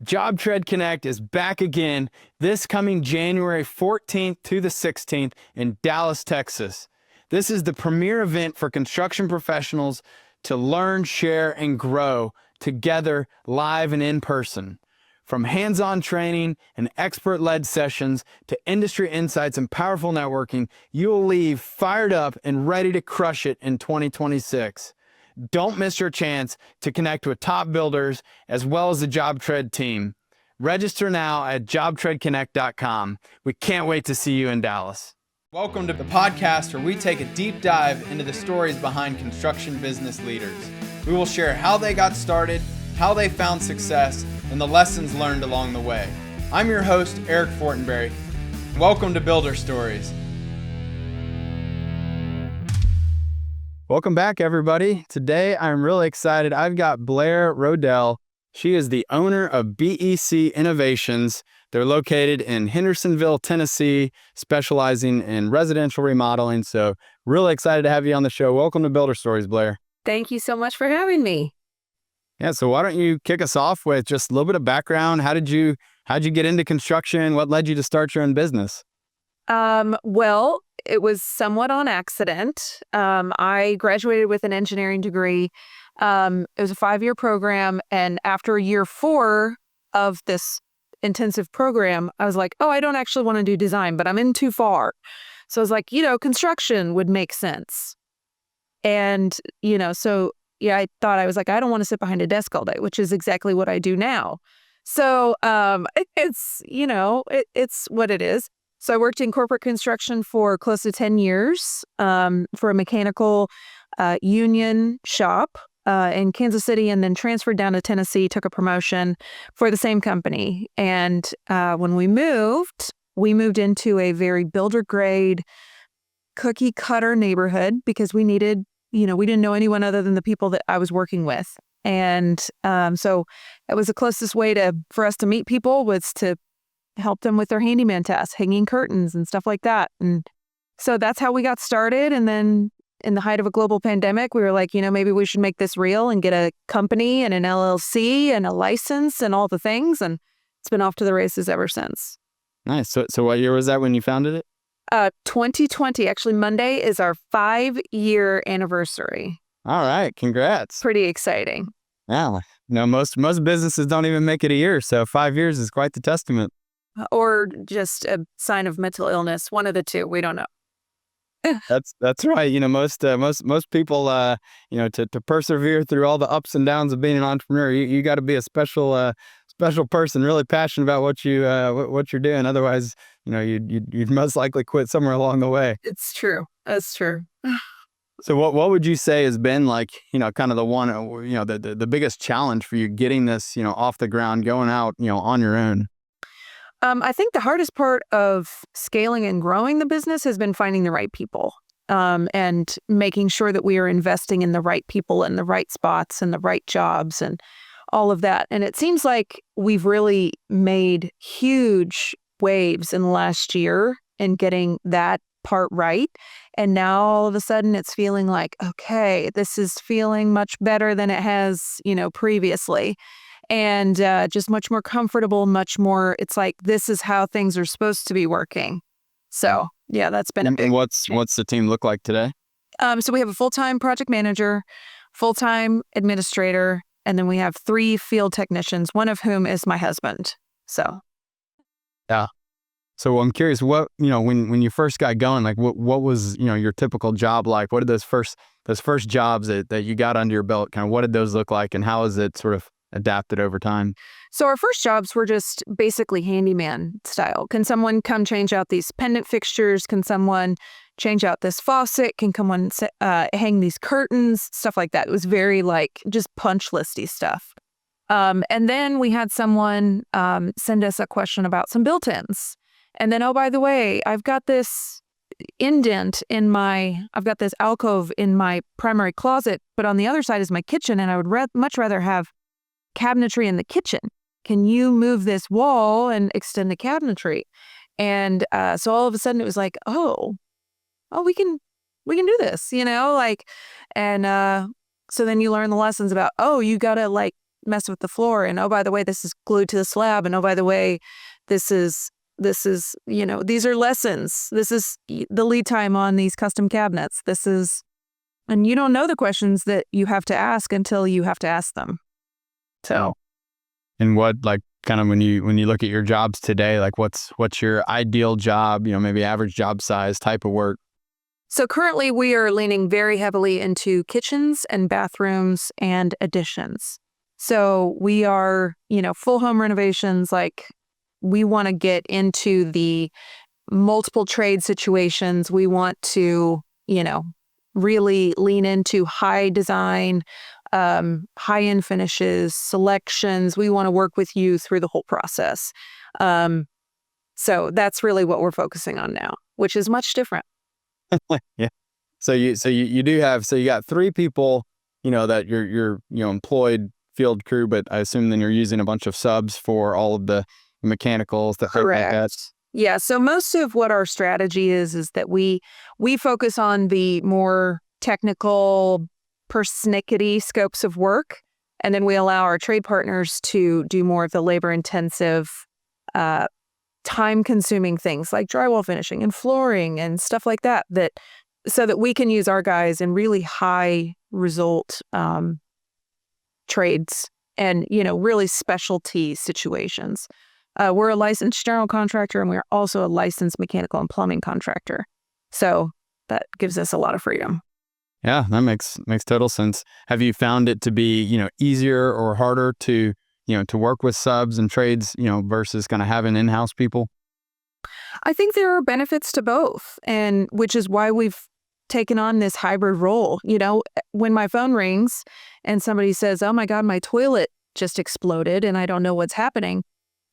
JobTread Connect is back again this coming January 14th to the 16th in Dallas, Texas. This is the premier event for construction professionals to learn, share, and grow together live and in person. From hands-on training and expert-led sessions to industry insights and powerful networking, you will leave fired up and ready to crush it in 2026. Don't miss your chance to connect with top builders as well as the JobTread team. Register now at jobtreadconnect.com. We can't wait to see you in Dallas. Welcome to the podcast where we take a deep dive into the stories behind construction business leaders. We will share how they got started, how they found success, and the lessons learned along the way. I'm your host, Eric Fortenberry. Welcome to Builder Stories. Welcome back, everybody. Today, I'm really excited. I've got Blair Roedel. She is the owner of BEC Innovations. They're located in Hendersonville, Tennessee, specializing in residential remodeling. So really excited to have you on the show. Welcome to Builder Stories, Blair. Thank you so much for having me. Yeah, so why don't you kick us off with just a little bit of background? How'd you get into construction? What led you to start your own business? Well, it was somewhat on accident. I graduated with an engineering degree. It was a 5-year program. And after year 4 of this intensive program, I was like, oh, I don't actually want to do design, but I'm in too far. So I was like, construction would make sense. And, I thought I don't want to sit behind a desk all day, which is exactly what I do now. So it's what it is. So I worked in corporate construction for close to 10 years for a mechanical union shop in Kansas City, and then transferred down to Tennessee, took a promotion for the same company. And when we moved into a very builder grade cookie cutter neighborhood because we needed, we didn't know anyone other than the people that I was working with. And so it was the closest way for us to meet people was to help them with their handyman tasks, hanging curtains and stuff like that. And so that's how we got started. And then in the height of a global pandemic, we were like, maybe we should make this real and get a company and an LLC and a license and all the things. And it's been off to the races ever since. Nice. So what year was that when you founded it? 2020. Actually, Monday is our 5-year anniversary. All right. Congrats. Pretty exciting. Yeah. Most businesses don't even make it a year. So 5 years is quite the testament. Or just a sign of mental illness. One of the two. We don't know. That's right. Most people, to persevere through all the ups and downs of being an entrepreneur, you got to be a special person, really passionate about what you're doing. Otherwise, you'd most likely quit somewhere along the way. It's true. That's true. So what would you say has been like, kind of the one, the biggest challenge for you getting this, off the ground, going out, on your own? I think the hardest part of scaling and growing the business has been finding the right people and making sure that we are investing in the right people and the right spots and the right jobs and all of that. And it seems like we've really made huge waves in the last year in getting that part right. And now all of a sudden it's feeling like, okay, this is feeling much better than it has, previously. And just much more comfortable, much more, it's like, this is how things are supposed to be working. So yeah, that's been a big. And what's the team look like today? So we have a full-time project manager, full-time administrator, and then we have 3 field technicians, one of whom is my husband. So. Yeah. So I'm curious, what, when you first got going, like what was, your typical job like? What did those first jobs that you got under your belt, kind of what did those look like, and how has it sort of adapted over time? So our first jobs were just basically handyman style. Can someone come change out these pendant fixtures? Can someone change out this faucet? Can someone hang these curtains? Stuff like that. It was very just punch listy stuff. And then we had someone send us a question about some built-ins. And then, oh, by the way, I've got this I've got this alcove in my primary closet, but on the other side is my kitchen, and I would much rather have cabinetry in the kitchen. Can you move this wall and extend the cabinetry? And so all of a sudden it was like, oh, we can do this, and so then you learn the lessons about, you gotta mess with the floor. And oh, by the way, this is glued to the slab. And oh, by the way, this is, these are lessons. This is the lead time on these custom cabinets. And you don't know the questions that you have to ask until you have to ask them. So. And what, like, kind of when you look at your jobs today, like what's your ideal job, maybe average job size, type of work? So currently we are leaning very heavily into kitchens and bathrooms and additions. So we are, full home renovations. Like, we want to get into the multiple trade situations. We want to, really lean into high design, high-end finishes, selections. We want to work with you through the whole process. So that's really what we're focusing on now, which is much different. Yeah. So you do have, so you got 3 people, that you're employed field crew, but I assume then you're using a bunch of subs for all of the mechanicals, the Correct. Yeah. So most of what our strategy is that we focus on the more technical, persnickety scopes of work, and then we allow our trade partners to do more of the labor-intensive, time-consuming things like drywall finishing and flooring and stuff like that. So that we can use our guys in really high result trades and really specialty situations. We're a licensed general contractor, and we're also a licensed mechanical and plumbing contractor. So that gives us a lot of freedom. Yeah, that makes total sense. Have you found it to be, easier or harder to work with subs and trades, versus kind of having in-house people? I think there are benefits to both, and which is why we've taken on this hybrid role. When my phone rings and somebody says, "Oh my God, my toilet just exploded and I don't know what's happening,"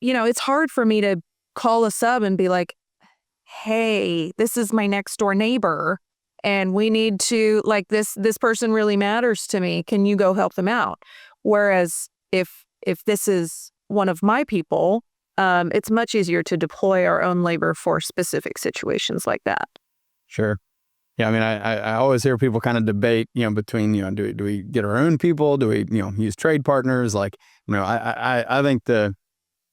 it's hard for me to call a sub and be like, "Hey, this is my next door neighbor, and we need to, like, this person really matters to me. Can you go help them out?" Whereas if this is one of my people, it's much easier to deploy our own labor for specific situations like that. Sure. Yeah, I mean, I always hear people kind of debate, between, do we get our own people? Do we, use trade partners? Like, I think the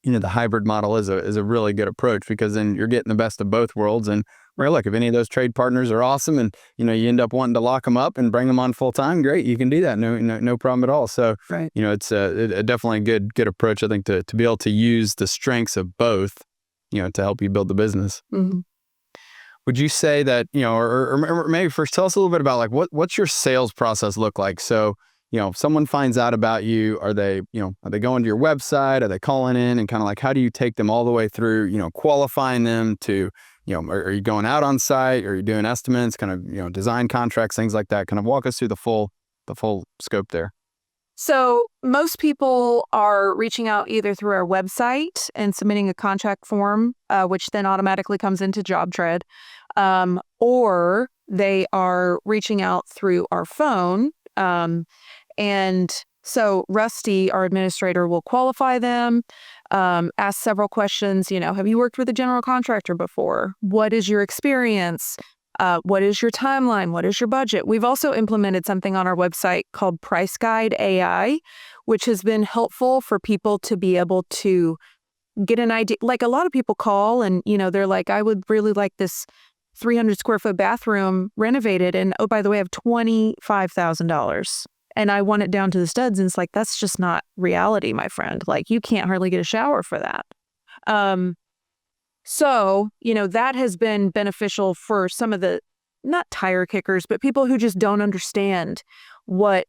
hybrid model is a really good approach, because then you're getting the best of both worlds. And look, if any of those trade partners are awesome and, you end up wanting to lock them up and bring them on full time, great, you can do that. No problem at all. So, right. It's a definitely good approach, I think, to be able to use the strengths of both, to help you build the business. Mm-hmm. Would you say that, or maybe first tell us a little bit about, like, what's your sales process look like? So, if someone finds out about you, are they going to your website? Are they calling in? And kind of like, how do you take them all the way through, qualifying them to, are you going out on site? Are you doing estimates, kind of, design contracts, things like that? Kind of walk us through the full scope there. So most people are reaching out either through our website and submitting a contract form, which then automatically comes into JobTread, or they are reaching out through our phone. And so Rusty, our administrator, will qualify them, ask several questions. Have you worked with a general contractor before? What is your experience? What is your timeline? What is your budget? We've also implemented something on our website called Price Guide AI, which has been helpful for people to be able to get an idea. Like, a lot of people call and, they're like, "I would really like this 300 square foot bathroom renovated. And oh, by the way, I have $25,000 and I want it down to the studs." And it's like, that's just not reality, my friend. Like, you can't hardly get a shower for that. So, that has been beneficial for some of the, not tire kickers, but people who just don't understand what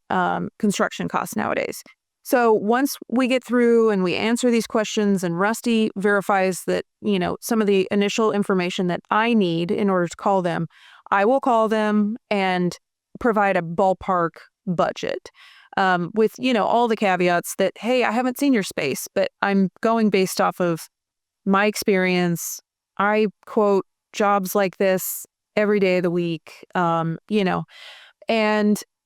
construction costs nowadays. So once we get through and we answer these questions and Rusty verifies that, some of the initial information that I need in order to call them, I will call them and provide a ballpark budget with, all the caveats that, hey, I haven't seen your space, but I'm going based off of my experience. I quote jobs like this every day of the week, and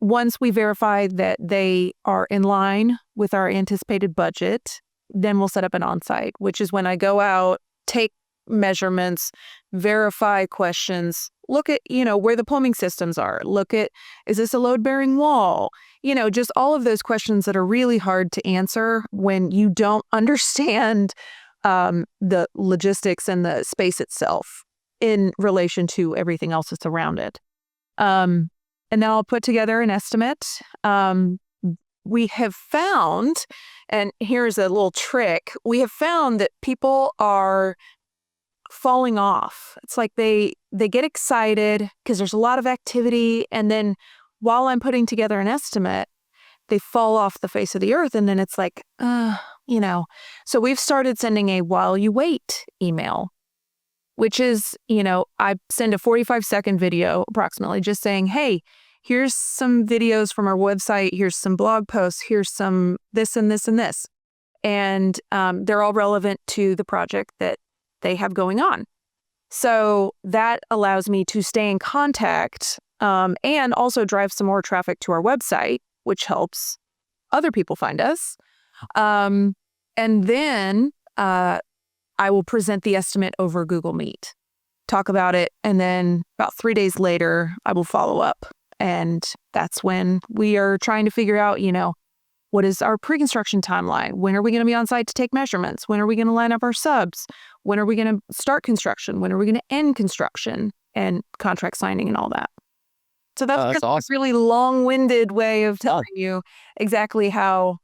once we verify that they are in line with our anticipated budget, then we'll set up an on-site, which is when I go out, take measurements, verify questions, Look at, where the plumbing systems are. Look at, is this a load-bearing wall? Just all of those questions that are really hard to answer when you don't understand the logistics and the space itself in relation to everything else that's around it. And then I'll put together an estimate. We have found, and here's a little trick, we have found that people are falling off. It's like they get excited because there's a lot of activity, and then while I'm putting together an estimate, they fall off the face of the earth, and then it's like, So we've started sending a while you wait email, which is, I send a 45-second video approximately just saying, hey, here's some videos from our website, here's some blog posts, here's some this and this and this. And they're all relevant to the project that they have going on. So that allows me to stay in contact and also drive some more traffic to our website, which helps other people find us. And then I will present the estimate over Google Meet, talk about it, and then about 3 days later, I will follow up. And that's when we are trying to figure out, what is our pre-construction timeline? When are we going to be on site to take measurements? When are we going to line up our subs? When are we going to start construction? When are we going to end construction and contract signing and all that? So that's awesome. A really long-winded way of telling you exactly how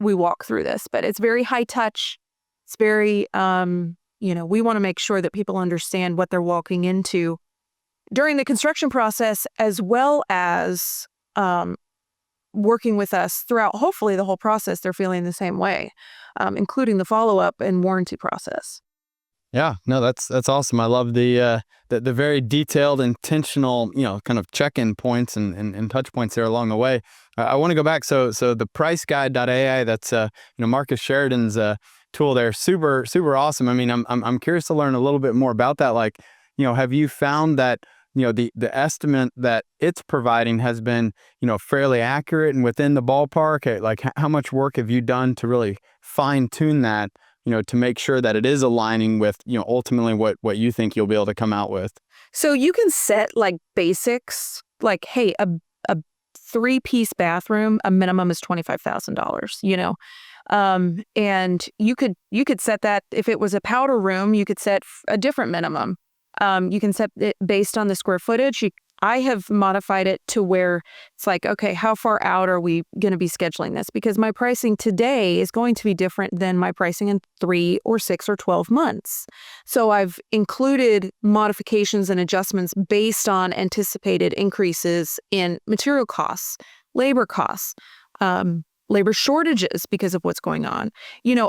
we walk through this. But it's very high touch. It's very, we want to make sure that people understand what they're walking into during the construction process, as well as working with us throughout, hopefully, the whole process. They're feeling the same way, including the follow-up and warranty process. Yeah, no, that's awesome. I love the very detailed, intentional, kind of check-in points and touch points there along the way. I want to go back. So the priceguide.ai, that's Marcus Sheridan's tool there. Super, super awesome. I mean, I'm curious to learn a little bit more about that. Like, have you found that the estimate that it's providing has been fairly accurate and within the ballpark? Like, how much work have you done to really fine tune that? To make sure that it is aligning with, ultimately what you think you'll be able to come out with. So you can set like basics, like, hey, a 3-piece bathroom, a minimum is $25,000, and you could set that. If it was a powder room, you could set a different minimum. You can set it based on the square footage. I have modified it to where it's like, okay, how far out are we going to be scheduling this? Because my pricing today is going to be different than my pricing in 3 or 6 or 12 months. So I've included modifications and adjustments based on anticipated increases in material costs, labor costs, labor shortages because of what's going on.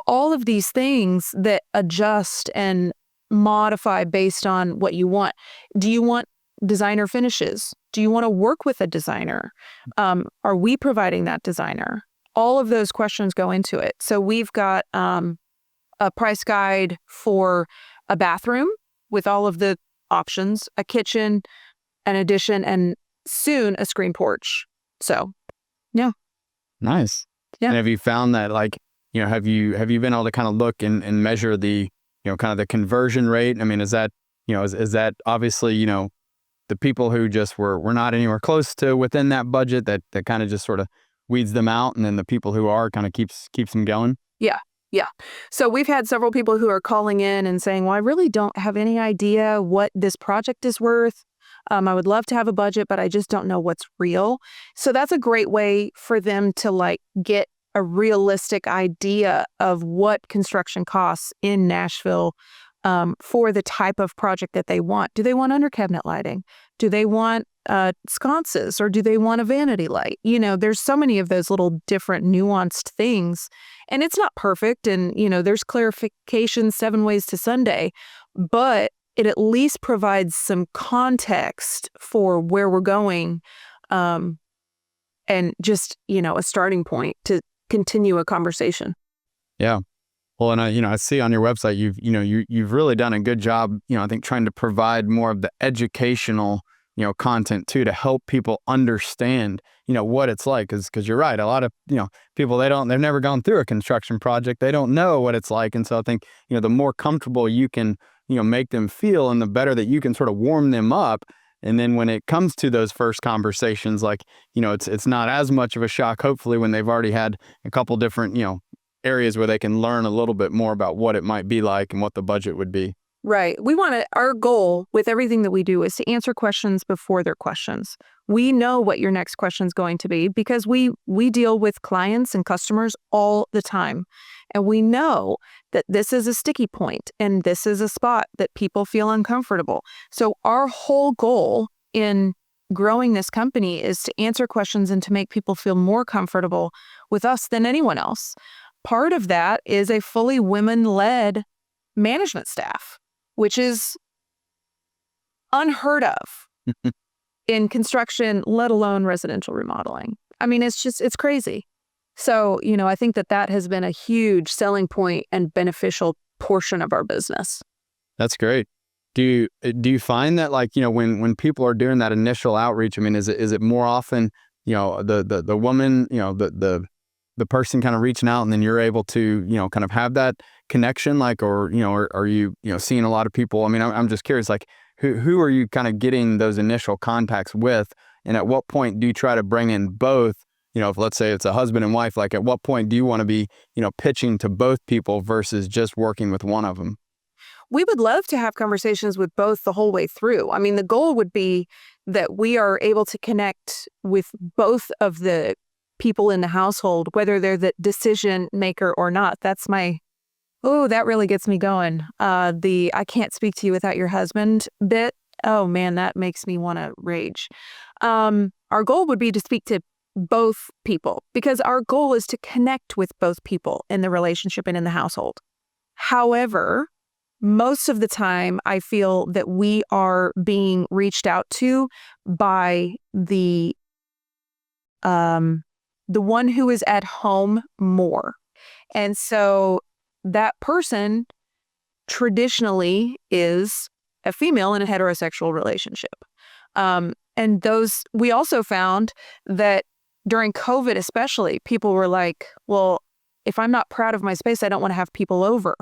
All of these things that adjust and modify based on what you want. Do you want designer finishes? Do you want to work with a designer? Are we providing that designer? All of those questions go into it. So we've got a price guide for a bathroom with all of the options, a kitchen, an addition, and soon a screen porch. So, yeah. Nice. Yeah. And have you found that, like, have you been able to kind of look and measure the, kind of the conversion rate? I mean, is that, is that obviously, the people who just were not anywhere close to within that budget, that kind of just sort of weeds them out, and then the people who are kind of keeps them going? Yeah. So we've had several people who are calling in and saying, well, I really don't have any idea what this project is worth. I would love to have a budget, but I just don't know what's real. So that's a great way for them to get a realistic idea of what construction costs in Nashville for the type of project that they want. Do they want under cabinet lighting? Do they want sconces, or do they want a vanity light? There's so many of those little different nuanced things, and it's not perfect. And, there's clarification 7 ways to Sunday, but it at least provides some context for where we're going, and just, a starting point to continue a conversation. Yeah. Well, and I see on your website, you've really done a good job, I think, trying to provide more of the educational, content too, to help people understand, what it's like. Because you're right. A lot of, people, they've never gone through a construction project. They don't know what it's like. And so I think, the more comfortable you can, make them feel, and the better that you can sort of warm them up, And then when it comes to those first conversations, like, it's not as much of a shock, hopefully, when they've already had a couple different, areas where they can learn a little bit more about what it might be like and what the budget would be. Right. Our goal with everything that we do is to answer questions before they're questions. We know what your next question is going to be because we deal with clients and customers all the time. And we know that this is a sticky point and this is a spot that people feel uncomfortable. So our whole goal in growing this company is to answer questions and to make people feel more comfortable with us than anyone else. Part of that is a fully women-led management staff, which is unheard of in construction, let alone residential remodeling. I mean, it's crazy. So, I think that has been a huge selling point and beneficial portion of our business. That's great. Do you find that, like, when people are doing that initial outreach, I mean, is it more often, the woman, the person kind of reaching out, and then you're able to, kind of have that connection, like, or, are you, seeing a lot of people? I mean, I'm just curious, like, who are you kind of getting those initial contacts with? And at what point do you try to bring in both, if let's say it's a husband and wife, like, at what point do you want to be, pitching to both people versus just working with one of them? We would love to have conversations with both the whole way through. I mean, the goal would be that we are able to connect with both of the people in the household, whether they're the decision maker or not. That really gets me going. The I can't speak to you without your husband bit. Oh man, that makes me want to rage. Our goal would be to speak to both people because our goal is to connect with both people in the relationship and in the household. However, most of the time I feel that we are being reached out to by the one who is at home more. And so that person traditionally is a female in a heterosexual relationship. And we also found that during COVID especially, people were like, well, if I'm not proud of my space, I don't want to have people over.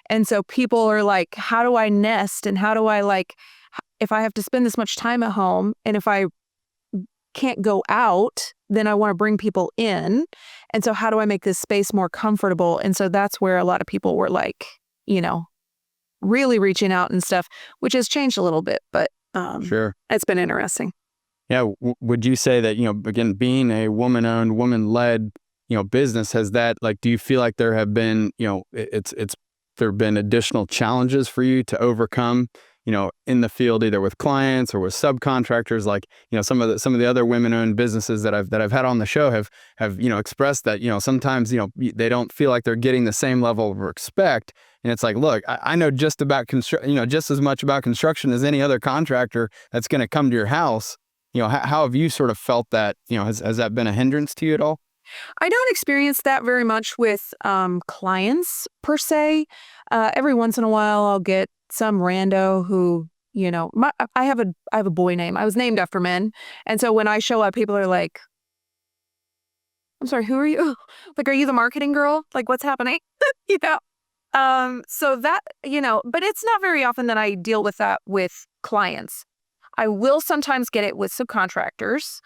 And so people are like, how do I nest? And how do I if I have to spend this much time at home and if I can't go out, then I want to bring people in. And so how do I make this space more comfortable? And so that's where a lot of people were like, really reaching out and stuff, which has changed a little bit, but Sure. It's been interesting. Yeah. Would you say that, again, being a woman-owned, woman-led, business, has that, like, do you feel like there have been, there have been additional challenges for you to overcome, in the field, either with clients or with subcontractors? Like, some of the other women-owned businesses that I've had on the show have expressed that, sometimes, they don't feel like they're getting the same level of respect. And it's like, look, I know just about just as much about construction as any other contractor that's going to come to your house. How have you sort of felt that? Has that been a hindrance to you at all? I don't experience that very much with clients per se. Every once in a while, I'll get some rando who, I have a boy name. I was named after men, and so when I show up, people are like, "I'm sorry, who are you? Like, are you the marketing girl? Like, what's happening?" So that but it's not very often that I deal with that with clients. I will sometimes get it with subcontractors.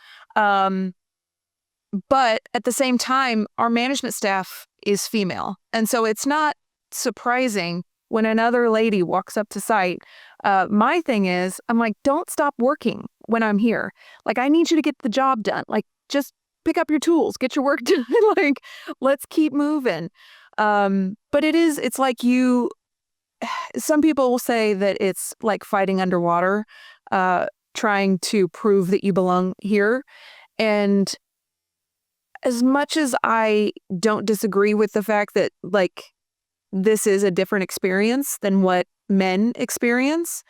But at the same time, our management staff is female. And so it's not surprising when another lady walks up to site. My thing is, I'm like, don't stop working when I'm here. Like, I need you to get the job done. Like, just pick up your tools, get your work done. Like, let's keep moving. But it's like some people will say that it's like fighting underwater, trying to prove that you belong here. And as much as I don't disagree with the fact that, like, this is a different experience than what men experience,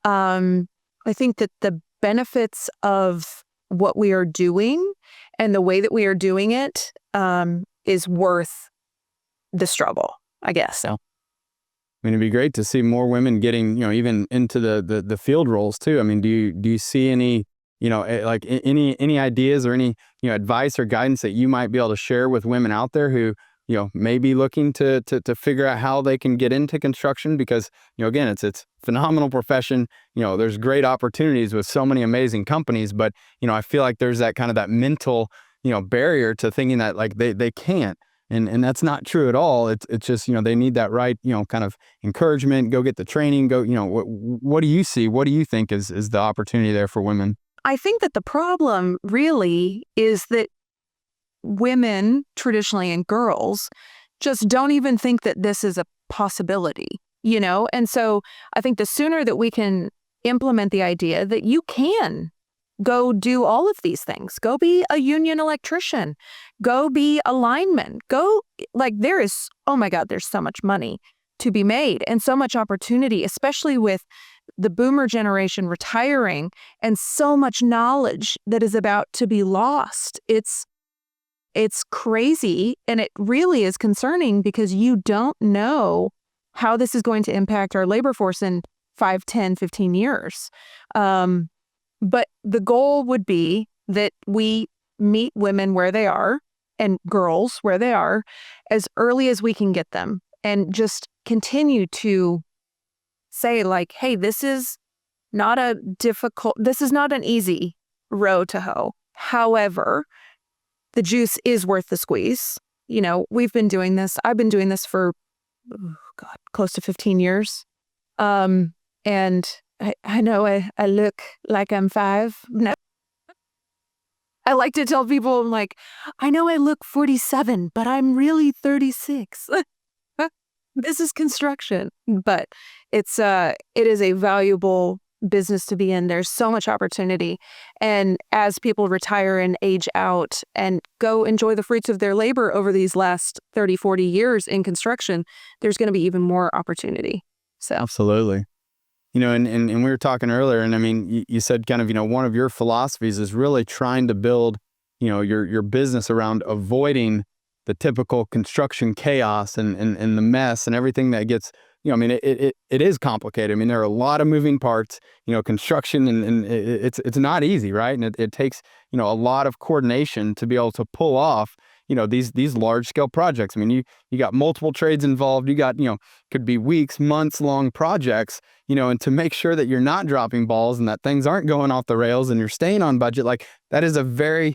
I think that the benefits of what we are doing and the way that we are doing it is worth the struggle, I guess. So, I mean, it'd be great to see more women getting, even into the field roles too. I mean, do you see any, any ideas or any, advice or guidance that you might be able to share with women out there who maybe looking to figure out how they can get into construction because, again, it's a phenomenal profession. There's great opportunities with so many amazing companies, but, I feel like there's that kind of that mental, barrier to thinking that like they can't. And that's not true at all. It's just, they need that right, kind of encouragement, go get the training, go, what do you see? What do you think is the opportunity there for women? I think that the problem really is that women traditionally and girls just don't even think that this is a possibility, And so I think the sooner that we can implement the idea that you can go do all of these things, go be a union electrician, go be a lineman, oh my God, there's so much money to be made and so much opportunity, especially with the boomer generation retiring and so much knowledge that is about to be lost. It's crazy, and it really is concerning because you don't know how this is going to impact our labor force in 5, 10, 15 years. But the goal would be that we meet women where they are and girls where they are as early as we can get them and just continue to say like, hey, this is not an easy row to hoe. However, the juice is worth the squeeze. We've been doing this. I've been doing this for, close to 15 years. And I know I look like I'm 5. No. I like to tell people, I'm like, I know I look 47, but I'm really 36. This is construction. But it is a valuable business to be in. There's so much opportunity. And as people retire and age out and go enjoy the fruits of their labor over these last 30, 40 years in construction, there's going to be even more opportunity. So Absolutely. And we were talking earlier, and I mean, you said kind of, one of your philosophies is really trying to build, your business around avoiding the typical construction chaos and the mess and everything that gets, I mean, it is complicated. I mean, there are a lot of moving parts, construction, and it's not easy, right? And it takes, a lot of coordination to be able to pull off, these large scale projects. I mean, you got multiple trades involved. You got, could be weeks, months long projects, and to make sure that you're not dropping balls and that things aren't going off the rails and you're staying on budget, like that is a very,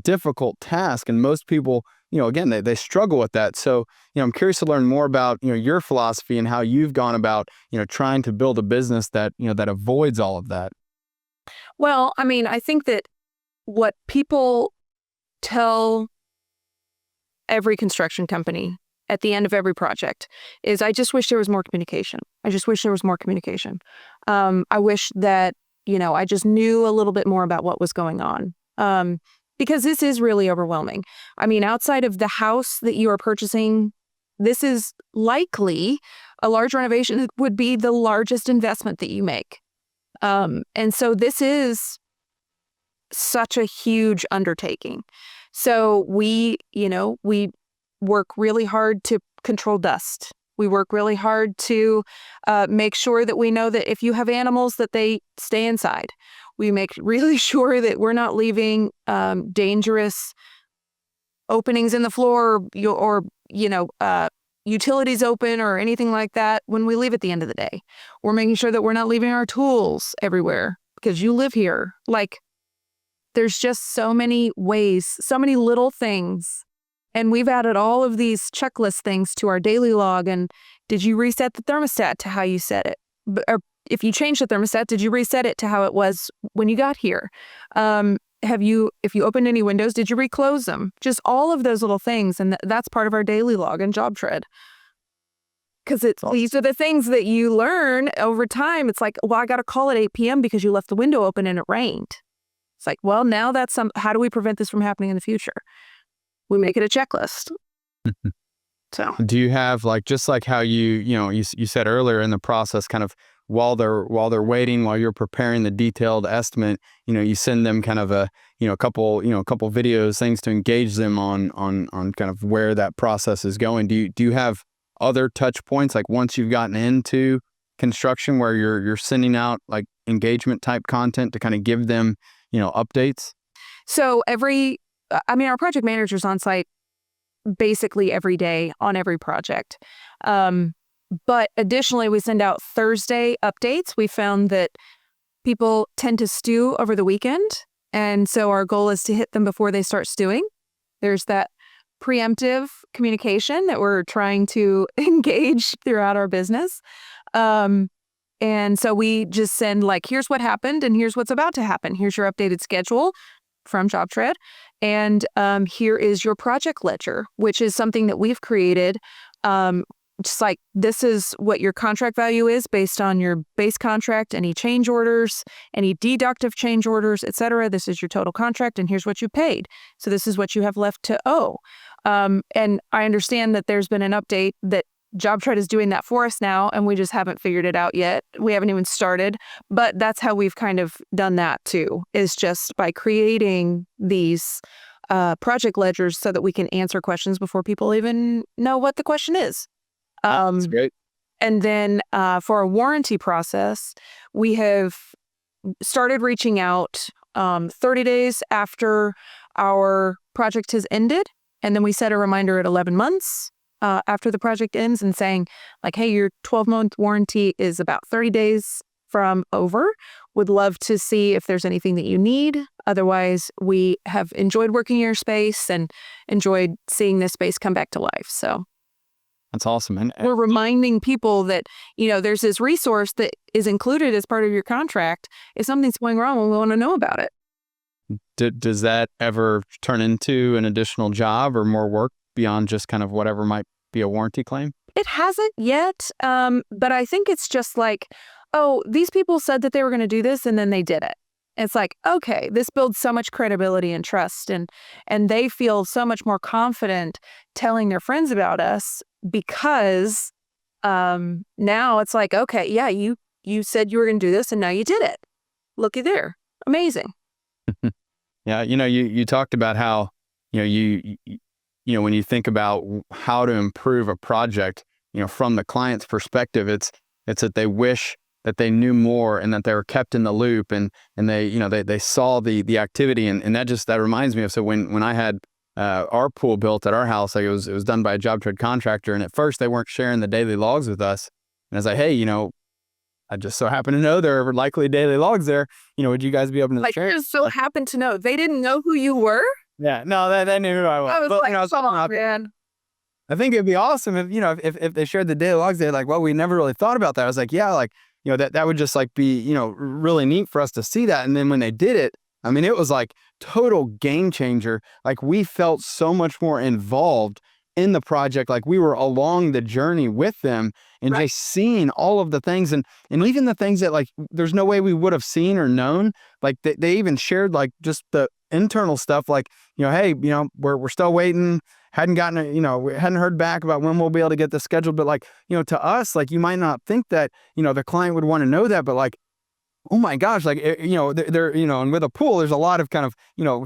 difficult task. And most people, again, they struggle with that. So, I'm curious to learn more about, your philosophy and how you've gone about, trying to build a business that, that avoids all of that. Well, I mean, I think that what people tell every construction company at the end of every project is, I just wish there was more communication. I just wish there was more communication. I wish that, I just knew a little bit more about what was going on. Because this is really overwhelming. I mean, outside of the house that you are purchasing, this is likely a large renovation would be the largest investment that you make. And so this is such a huge undertaking. So we work really hard to control dust. We work really hard to make sure that we know that if you have animals, that they stay inside. We make really sure that we're not leaving dangerous openings in the floor or utilities open or anything like that when we leave at the end of the day. We're making sure that we're not leaving our tools everywhere because you live here. Like, there's just so many ways, so many little things. And we've added all of these checklist things to our daily log. And did you reset the thermostat to how you set it? Or if you change the thermostat, did you reset it to how it was when you got here? If you opened any windows, did you reclose them? Just all of those little things. And that's part of our daily log and JobTread. Because these are the things that you learn over time. It's like, well, I got a call at 8 p.m. because you left the window open and it rained. It's like, well, now how do we prevent this from happening in the future? We make it a checklist. So do you have just like how you said earlier in the process, kind of while they're waiting, while you're preparing the detailed estimate, you send them kind of a couple videos, things to engage them on kind of where that process is going. Do you have other touch points, like once you've gotten into construction, where you're sending out like engagement type content to kind of give them updates? So our project manager's on site basically every day on every project. But additionally, we send out Thursday updates. We found that people tend to stew over the weekend. And so our goal is to hit them before they start stewing. There's that preemptive communication that we're trying to engage throughout our business. And so we just send like, here's what happened and here's what's about to happen. Here's your updated schedule from JobTread. And here is your project ledger, which is something that we've created. Just like this is what your contract value is based on your base contract, any change orders, any deductive change orders, et cetera. This is your total contract and here's what you paid. So this is what you have left to owe. And I understand that there's been an update that JobTread is doing that for us now, and we just haven't figured it out yet. We haven't even started, but that's how we've kind of done that too, is just by creating these project ledgers so that we can answer questions before people even know what the question is. That's great. And then for a warranty process, we have started reaching out 30 days after our project has ended. And then we set a reminder at 11 months after the project ends and saying like, hey, your 12-month warranty is about 30 days from over. Would love to see if there's anything that you need. Otherwise, we have enjoyed working in your space and enjoyed seeing this space come back to life. So that's awesome. And we're reminding people that, there's this resource that is included as part of your contract. If something's going wrong, we want to know about it. Does that ever turn into an additional job or more work beyond just kind of whatever might be a warranty claim? It hasn't yet, but I think it's just like, oh, these people said that they were going to do this and then they did it. It's like, okay, this builds so much credibility and trust, and they feel so much more confident telling their friends about us because now it's like, okay, yeah, you said you were going to do this and now you did it. Looky there. Amazing. Yeah, you talked about how, when you think about how to improve a project, from the client's perspective, it's that they wish that they knew more and that they were kept in the loop and they saw the activity and that reminds me of, so when I had our pool built at our house, like it was done by a JobTread contractor, and at first they weren't sharing the daily logs with us, and I was like, hey, I just so happen to know there are likely daily logs there. Would you guys be open to share? I just so happen to know. They didn't know who you were? Yeah, no, they knew who I was. I was But, come on, man. I think it'd be awesome if they shared the daily logs. They're like, well, we never really thought about that. I was like, yeah, like, that would just like be, really neat for us to see that. And then when they did it, I mean, it was like total game changer. Like we felt so much more involved in the project. Like we were along the journey with them and Right. just seeing all of the things and even the things that like, there's no way we would have seen or known. Like they even shared like just the internal stuff, like, hey, we're still waiting. Hadn't gotten, we hadn't heard back about when we'll be able to get this scheduled. But like, to us, like you might not think that, the client would want to know that, but like, oh my gosh, like, they're, and with a pool, there's a lot of kind of,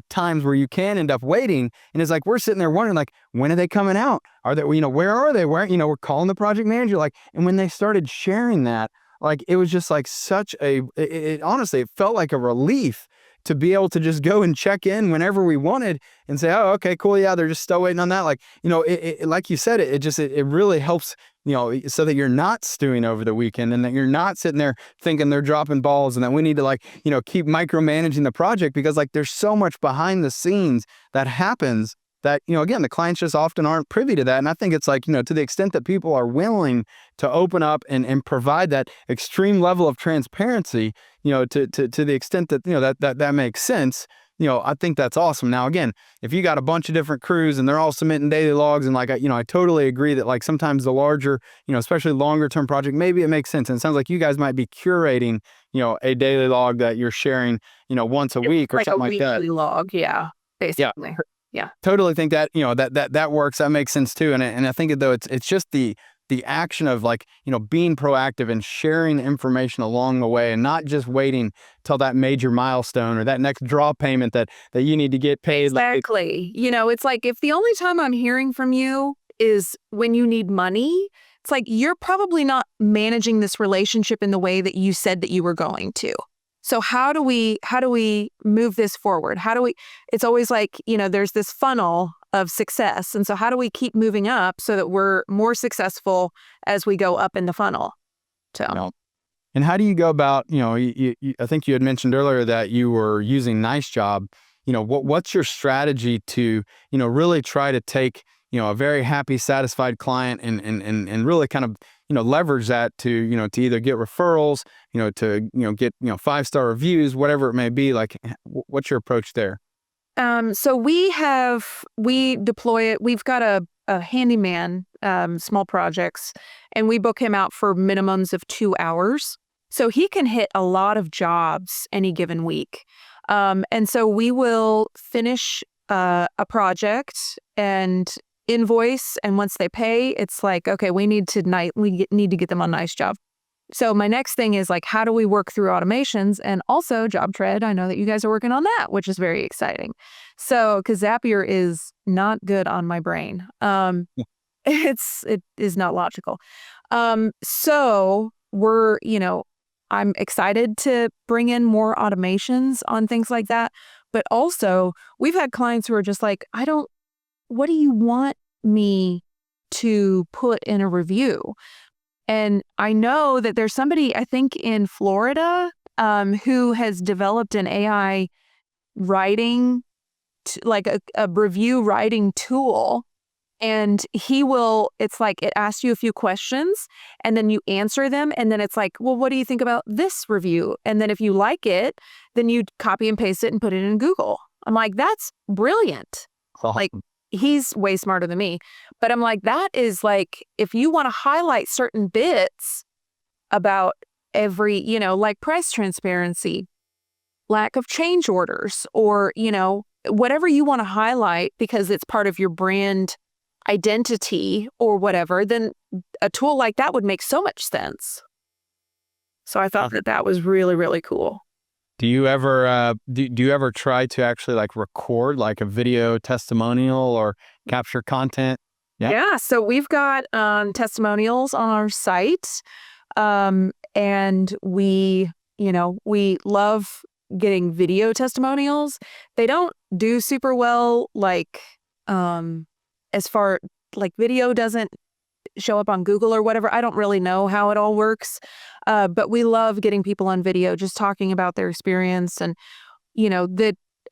times where you can end up waiting. And it's like, we're sitting there wondering, like, when are they coming out? Are they, where are they? Where, we're calling the project manager, like, and when they started sharing that, like, it was just like such it honestly, it felt like a relief to be able to just go and check in whenever we wanted and say, oh, okay, cool. Yeah, they're just still waiting on that. Like, like you said, it really helps, so that you're not stewing over the weekend and that you're not sitting there thinking they're dropping balls and that we need to like, keep micromanaging the project because like there's so much behind the scenes that happens that, again, the clients just often aren't privy to that. And I think it's like, to the extent that people are willing to open up and provide that extreme level of transparency, to the extent that, that makes sense, I think that's awesome. Now, again, if you got a bunch of different crews and they're all submitting daily logs and like, I totally agree that like sometimes the larger, especially longer term project, maybe it makes sense. And it sounds like you guys might be curating, a daily log that you're sharing, once a week or Like something a like that. weekly log. Yeah. Basically. Yeah. Totally think that, that works. That makes sense too. And I think though it's just the action of like, being proactive and sharing information along the way and not just waiting till that major milestone or that next draw payment that you need to get paid. Exactly. It's like if the only time I'm hearing from you is when you need money, it's like you're probably not managing this relationship in the way that you said that you were going to. So how do we move this forward? It's always like, there's this funnel of success. And so how do we keep moving up so that we're more successful as we go up in the funnel? So. You know, and how do you go about, I think you had mentioned earlier that you were using Nice Job. What's your strategy to, really try to take, a very happy, satisfied client and really kind of, leverage that to, to either get referrals, to, get, 5-star reviews, whatever it may be. Like, what's your approach there? So we deploy it. We've got a handyman, small projects, and we book him out for minimums of 2 hours. So he can hit a lot of jobs any given week. And so we will finish a project and invoice. And once they pay, it's like, okay, we need to get them on Nice Job. So my next thing is like, how do we work through automations? And also JobTread, I know that you guys are working on that, which is very exciting. So, because Zapier is not good on my brain. It is not logical. So we're, I'm excited to bring in more automations on things like that. But also we've had clients who are just like, what do you want me to put in a review? And I know that there's somebody, I think in Florida, who has developed an AI writing, like a review writing tool. And it's like, it asks you a few questions and then you answer them. And then it's like, well, what do you think about this review? And then if you like it, then you copy and paste it and put it in Google. I'm like, that's brilliant. Awesome. Like, he's way smarter than me. But I'm like, that is like, if you want to highlight certain bits about every, like price transparency, lack of change orders, or, whatever you want to highlight because it's part of your brand identity or whatever, then a tool like that would make so much sense. So I thought that was really, really cool. Do you ever do you ever try to actually like record like a video testimonial or capture content? Yeah. So we've got testimonials on our site, and we love getting video testimonials. They don't do super well, like as far like video doesn't show up on Google or whatever. I don't really know how it all works. But we love getting people on video, just talking about their experience and,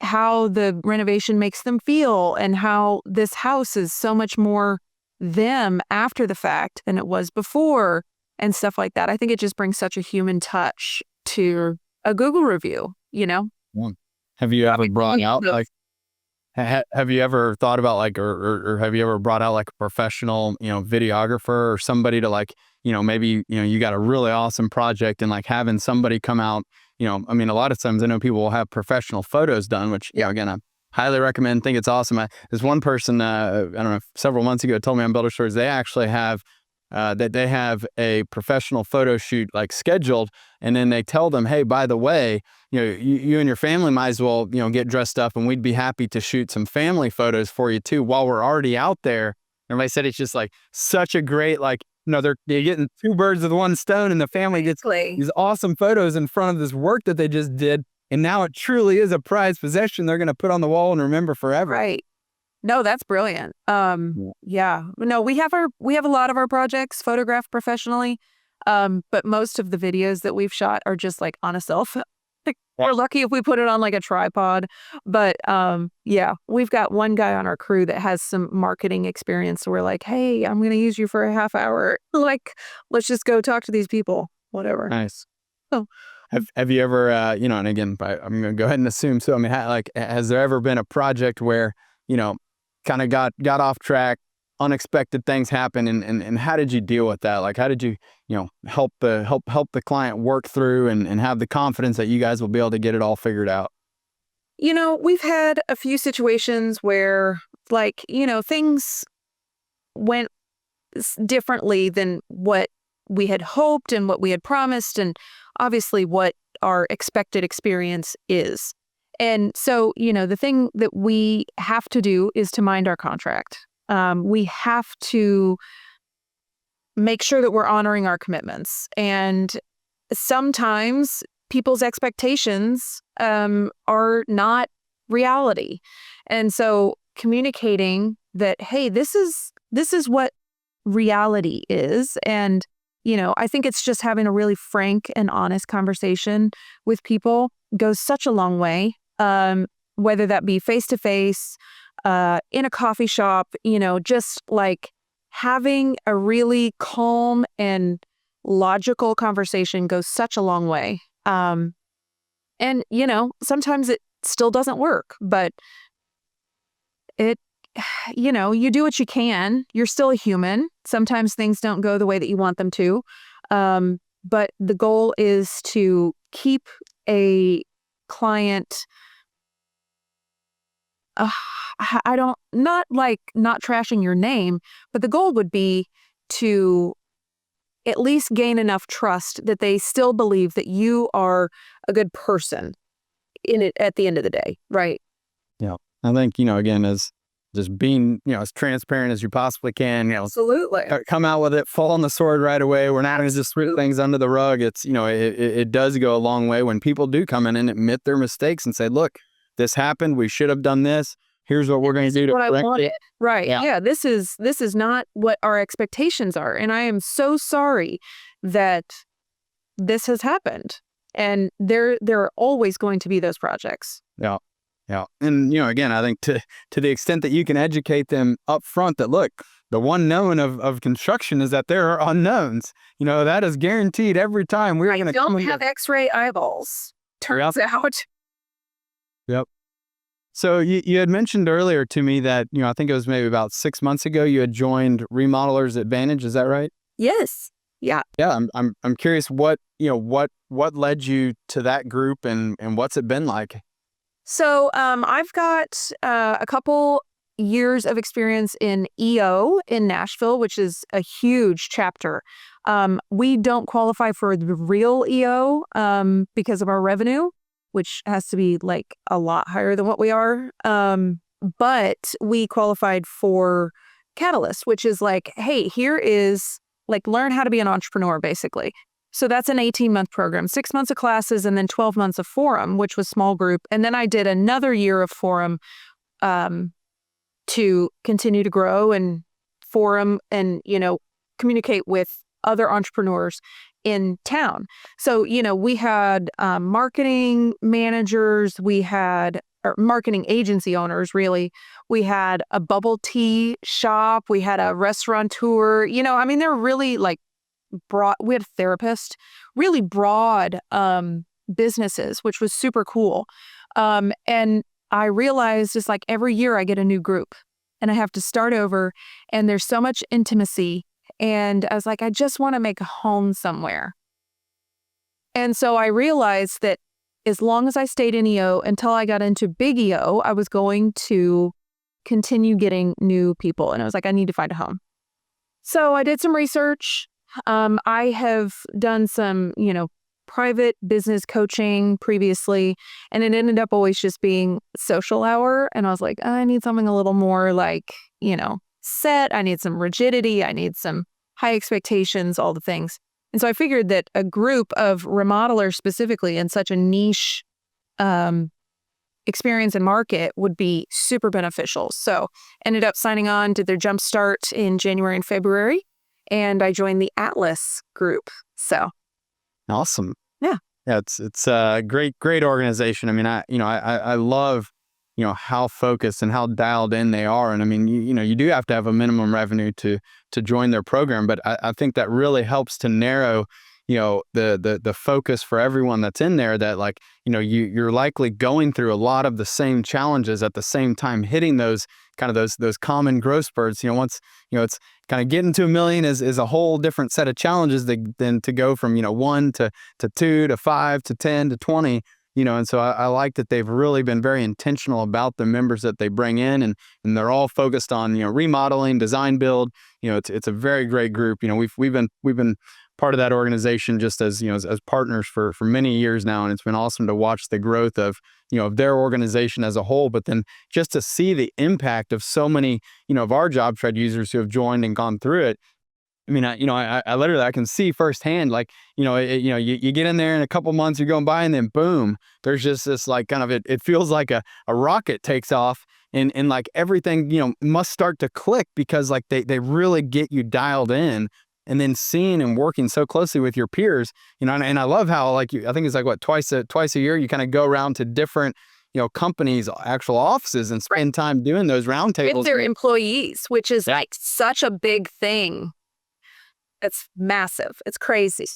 how the renovation makes them feel and how this house is so much more them after the fact than it was before and stuff like that. I think it just brings such a human touch to a Google review, Have you ever brought out like, have you ever thought about like, or have you ever brought out like a professional, videographer or somebody to like, maybe, you got a really awesome project and like having somebody come out, I mean, a lot of times I know people will have professional photos done, which, again, I highly recommend, think it's awesome. There's one person, I don't know, several months ago told me on Builder Stories, they actually have, that they have a professional photo shoot like scheduled. And then they tell them, hey, by the way, you and your family might as well, get dressed up and we'd be happy to shoot some family photos for you too while we're already out there. Everybody said it's just like such a great, like, they're getting 2 birds with 1 stone and the family gets these awesome photos in front of this work that they just did. And now it truly is a prized possession they're going to put on the wall and remember forever. Right. No, that's brilliant. Yeah. No, we have a lot of our projects photographed professionally. But most of the videos that we've shot are just like on a cell phone. We're lucky if we put it on like a tripod. But yeah, we've got one guy on our crew that has some marketing experience. So we're like, hey, I'm going to use you for a half hour. Like, let's just go talk to these people, whatever. Nice. Oh. Have you ever, and again, I'm going to go ahead and assume so. I mean, has there ever been a project where, kind of got off track, unexpected things happen, and how did you deal with that? Like, how did you, help the client work through and have the confidence that you guys will be able to get it all figured out? We've had a few situations where, like, things went differently than what we had hoped and what we had promised, and obviously what our expected experience is. And so, the thing that we have to do is to mind our contract. We have to make sure that we're honoring our commitments. And sometimes people's expectations are not reality. And so communicating that, hey, this is what reality is. And, I think it's just having a really frank and honest conversation with people goes such a long way. Whether that be face to face, in a coffee shop, just like having a really calm and logical conversation goes such a long way. And, sometimes it still doesn't work, but you do what you can. You're still a human. Sometimes things don't go the way that you want them to. But the goal is to keep a client, not trashing your name, but the goal would be to at least gain enough trust that they still believe that you are a good person in it at the end of the day, right? Yeah. I think, again, as just being, as transparent as you possibly can, Absolutely. come out with it, fall on the sword right away. We're not going to just sweep things under the rug. It's, it does go a long way when people do come in and admit their mistakes and say, look, this happened. We should have done this. Here's what we're going to do to correct it. Right. Yeah. This is not what our expectations are. And I am so sorry that this has happened. And there are always going to be those projects. Yeah. Yeah. And, again, I think to the extent that you can educate them up front that, look, the one known of construction is that there are unknowns. That is guaranteed every time. We're going to don't have X-ray eyeballs, turns out. Yep. So you had mentioned earlier to me that, I think it was maybe about 6 months ago, you had joined Remodelers Advantage. Is that right? Yes. Yeah. Yeah. I'm curious what led you to that group and what's it been like? So I've got a couple years of experience in EO in Nashville, which is a huge chapter. We don't qualify for the real EO because of our revenue, which has to be like a lot higher than what we are. But we qualified for Catalyst, which is like, hey, here is like learn how to be an entrepreneur, basically. So that's an 18-month program, 6 months of classes and then 12 months of forum, which was small group. And then I did another year of forum to continue to grow and forum and, communicate with other entrepreneurs in town. So, we had marketing managers, we had marketing agency owners, really. We had a bubble tea shop, we had a restaurateur, they're really like broad. We had a therapist, really broad businesses, which was super cool. And I realized it's like every year I get a new group and I have to start over and there's so much intimacy. And I was like, I just want to make a home somewhere. And so I realized that as long as I stayed in EO until I got into big EO, I was going to continue getting new people. And I was like, I need to find a home. So I did some research. I have done some, private business coaching previously, and it ended up always just being social hour. And I was like, I need something a little more like, set. I need some rigidity. I need some high expectations, all the things. And so I figured that a group of remodelers specifically in such a niche experience and market would be super beneficial. So ended up signing on to their Jumpstart in January and February. And I joined the Atlas group. So awesome. Yeah. Yeah. It's a great organization. I mean, I love, how focused and how dialed in they are. And I mean, you do have to have a minimum revenue to join their program, but I think that really helps to narrow, the focus for everyone that's in there, that like, you're likely going through a lot of the same challenges at the same time, hitting those common growth spurts. Once, it's kind of getting to $1 million is a whole different set of challenges than to go from, 1 to 2 to 5 to 10 to 20. And so I like that they've really been very intentional about the members that they bring in, and they're all focused on, remodeling, design build. It's a very great group. We've been part of that organization just as, as partners for many years now. And it's been awesome to watch the growth of, of their organization as a whole, but then just to see the impact of so many, of our JobTread users who have joined and gone through it. I mean, I literally, I can see firsthand, like, you get in there in a couple months, you're going by, and then boom, there's just this like kind of, it feels like a rocket takes off, and like everything, must start to click because like they really get you dialed in. And then seeing and working so closely with your peers, and I love how like I think it's like what, twice a year, you kind of go around to different, companies, actual offices, and spend time doing those roundtables with their employees, which is Yeah. like such a big thing. It's massive. It's crazy.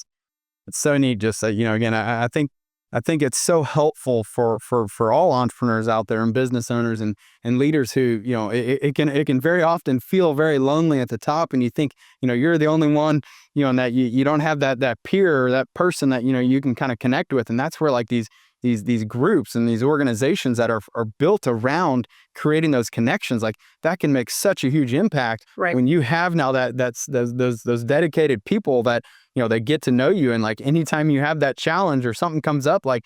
It's so neat. Just again, I think it's so helpful for all entrepreneurs out there and business owners and leaders who, it can very often feel very lonely at the top, and you think, you're the only one, and that you don't have that peer or that person that, you can kind of connect with. And that's where like these groups and these organizations that are built around creating those connections, like that can make such a huge impact. Right. When you have now that's those dedicated people that, they get to know you. And like anytime you have that challenge or something comes up, like,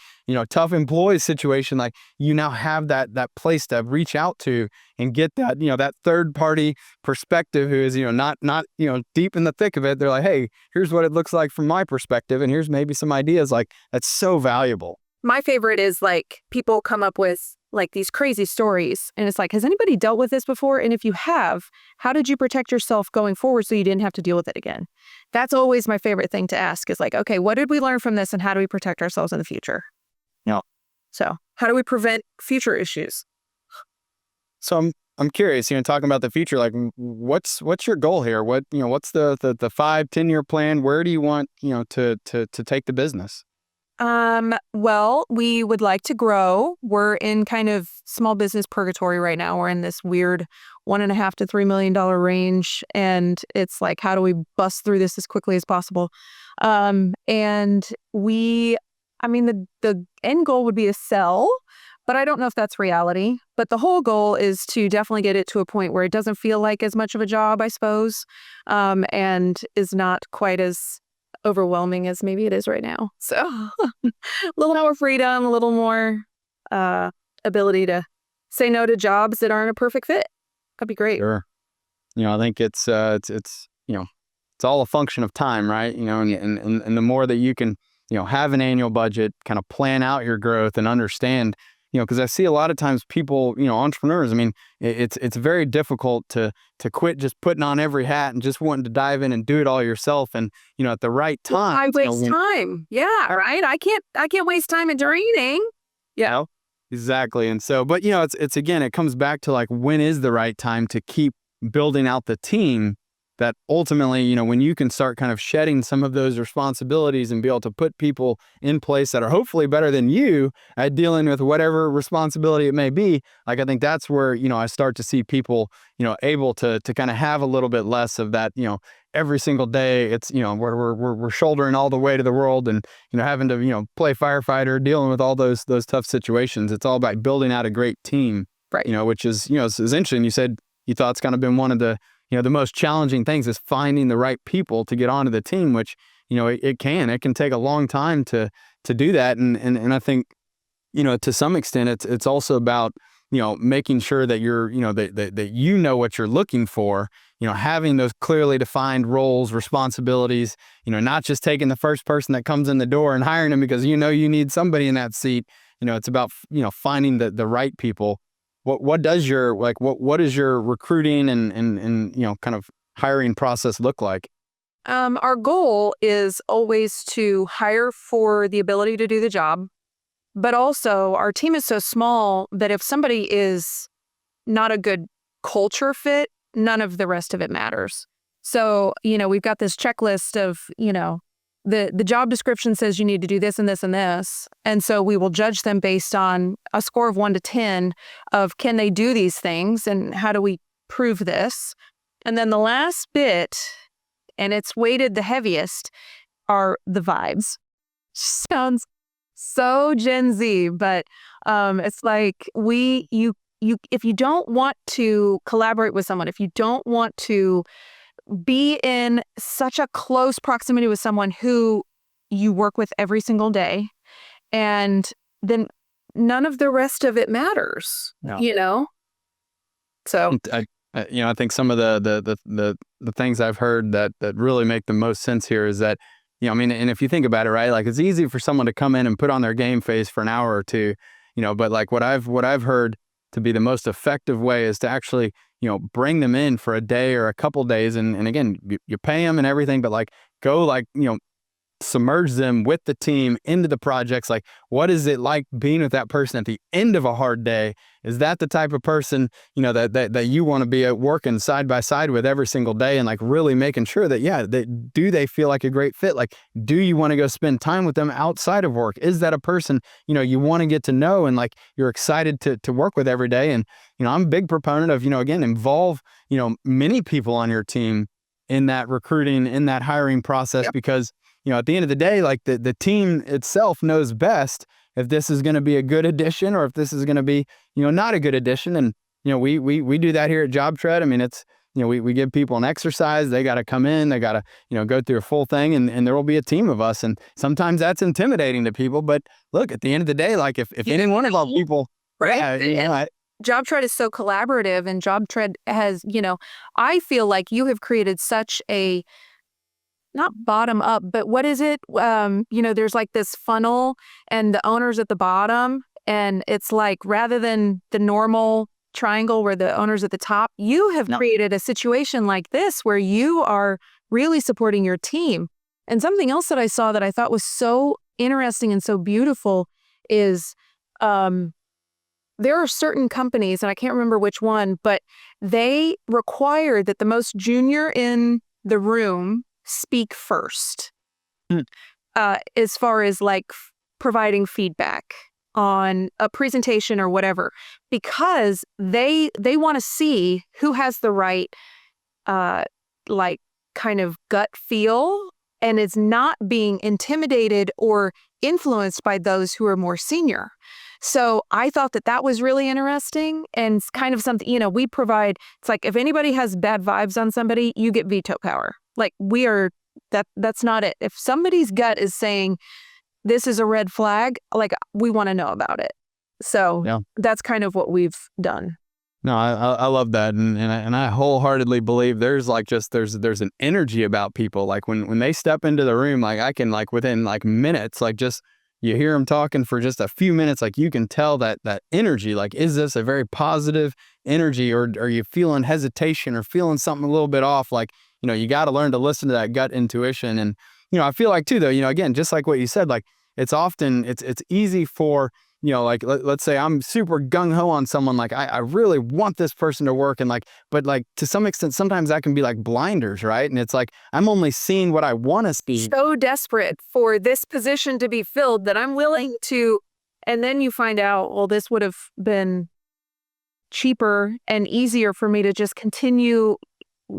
tough employee situation, like you now have that place to reach out to and get that, that third party perspective who is, not, deep in the thick of it. They're like, hey, here's what it looks like from my perspective. And here's maybe some ideas. Like that's so valuable. My favorite is like people come up with like these crazy stories, and it's like, has anybody dealt with this before? And if you have, how did you protect yourself going forward so you didn't have to deal with it again? That's always my favorite thing to ask is like, okay, what did we learn from this, and how do we protect ourselves in the future? Yeah. So how do we prevent future issues? So I'm curious, talking about the future, like what's your goal here? What, what's the 5-10 year plan? Where do you want, to take the business? Well, we would like to grow. We're in kind of small business purgatory right now. We're in this weird $1.5 to $3 million range. And it's like, how do we bust through this as quickly as possible? And the end goal would be to sell, but I don't know if that's reality. But the whole goal is to definitely get it to a point where it doesn't feel like as much of a job, I suppose, and is not quite as overwhelming as maybe it is right now. So a little more freedom, a little more ability to say no to jobs that aren't a perfect fit. That'd be great. Sure. I think it's all a function of time, right? And the more that you can, have an annual budget, kind of plan out your growth and understand, because I see a lot of times people, entrepreneurs, I mean, it's very difficult to quit just putting on every hat and just wanting to dive in and do it all yourself. And, at the right time. I waste time. Yeah, right. I can't waste time in training. Yeah. Exactly. And so, but, it's again, it comes back to like, when is the right time to keep building out the team that ultimately, when you can start kind of shedding some of those responsibilities and be able to put people in place that are hopefully better than you at dealing with whatever responsibility it may be. Like, I think that's where, I start to see people, able to kind of have a little bit less of that, every single day it's, we're shouldering all the weight of the world and, having to, play firefighter, dealing with all those tough situations. It's all about building out a great team, right? Which is, is interesting. You said you thought it's kind of been one of the, the most challenging things is finding the right people to get onto the team, which, it can take a long time to do that. And I think, to some extent it's also about, making sure that you're, that what you're looking for, having those clearly defined roles, responsibilities, not just taking the first person that comes in the door and hiring them because, you need somebody in that seat. It's about, finding the right people. What does your what is your recruiting and kind of hiring process look like? Our goal is always to hire for the ability to do the job, but also our team is so small that if somebody is not a good culture fit, none of the rest of it matters. So, we've got this checklist of, the job description says you need to do this and this and this. And so we will judge them based on a score of 1 to 10 of can they do these things and how do we prove this? And then the last bit, and it's weighted the heaviest, are the vibes. Sounds so Gen Z, but it's like if you don't want to collaborate with someone, if you don't want to be in such a close proximity with someone who you work with every single day, and then none of the rest of it matters, No. So I think some of the things I've heard that really make the most sense here is that, I mean, and if you think about it, right, like it's easy for someone to come in and put on their game face for an hour or two, but like what I've heard to be the most effective way is to actually, bring them in for a day or a couple days, and again, you pay them and everything, but like go like, submerge them with the team into the projects. Like, what is it like being with that person at the end of a hard day? Is that the type of person, that you want to be working side by side with every single day, and like really making sure that, yeah, do they feel like a great fit? Like, do you want to go spend time with them outside of work? Is that a person, you want to get to know and like you're excited to work with every day? And, I'm a big proponent of, again, involve, many people on your team in that recruiting, in that hiring process, Yep. because at the end of the day, like the team itself knows best if this is going to be a good addition or if this is going to be, not a good addition. And, we do that here at JobTread. I mean, it's, we give people an exercise. They got to come in, they got to, go through a full thing, and there will be a team of us. And sometimes that's intimidating to people. But look, at the end of the day, like if any one of our people, Right. yeah, JobTread is so collaborative, and JobTread has, I feel like you have created such a, not bottom up, but what is it? There's like this funnel and the owner's at the bottom, and it's like rather than the normal triangle where the owner's at the top, you have created a situation like this where you are really supporting your team. And something else that I saw that I thought was so interesting and so beautiful is there are certain companies, and I can't remember which one, but they require that the most junior in the room speak first, as far as like providing feedback on a presentation or whatever, because they want to see who has the right like kind of gut feel and is not being intimidated or influenced by those who are more senior. So I thought that was really interesting, and it's kind of something, we provide. It's like if anybody has bad vibes on somebody, you get veto power. Like that's not it. If somebody's gut is saying this is a red flag, like we want to know about it. So that's kind of what we've done. No, I love that, and I wholeheartedly believe there's like there's an energy about people. Like when they step into the room, like I can like within like minutes, like just you hear them talking for just a few minutes, like you can tell that energy. Like, is this a very positive energy, or are you feeling hesitation or feeling something a little bit off? Like, you got to learn to listen to that gut intuition. And, I feel like too, though, again, just like what you said, like it's easy for, like let's say I'm super gung ho on someone. Like I really want this person to work, and like, but like to some extent, sometimes that can be like blinders, right? And it's like, I'm only seeing what I want to see. So desperate for this position to be filled that I'm willing to, and then you find out, well, this would have been cheaper and easier for me to just continue